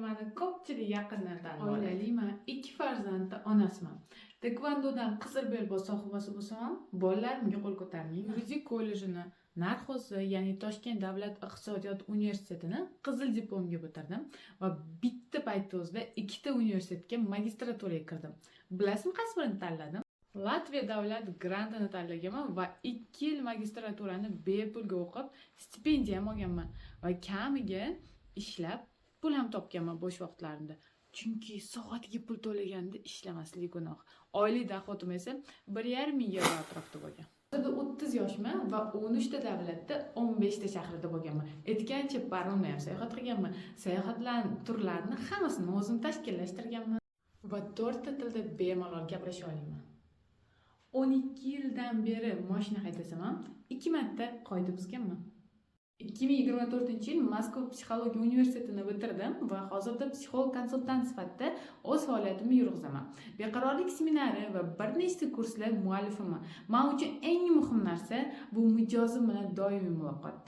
mani ko'pchilik yaqindan tanib oladi. Oilaliman, 2 farzandni onasiman. Taekvondodan qizil belbog' sohibasi bo'lsam ham, bolalarimga qo'l ko'tarmayman. Yuridik kollejini Narxo'zi, ya'ni Toshkent davlat iqtisodiyot universitetini qizil diplomga bitirdim va bitta paytda o'zida 2 ta universitetga magistraturaga kirdim. Bilasizmi, qaysi birini tanladim? Latviya davlat grantini tanlaganman va 2 yil magistraturani bepulga o'qib, stipendiya ham olganman va kamiga ishlab pul ham topganman bo'sh vaqtlarimda. Chunki soatiga pul to'laganda ishlamaslik gunoh. Oylik dohodim esa 1,5 ming yevro atrofida bo'lgan. Hozirda 30 yoshman va 13 ta davlatda 15 ta shahrida bo'lganman. Aytgancha paromda ham sayohat qilganman. Sayohatlarning turlarini hammasini o'zim tashkillashtirganman va 4 ta tilda bemalol gaplasha olaman. 12 yildan beri mashina haydasam ham 2 marta qoida buzganman. 2024-yil Moskva psixologiya universitetini bitirdim va hozirda psixolog konsultant sifatida o'z faoliyatimni yurg'izaman. Beqarorlik seminari va bir nechta kurslar muallifiman. Men uchun eng muhim narsa bu mijozim bilan doimiy muloqot.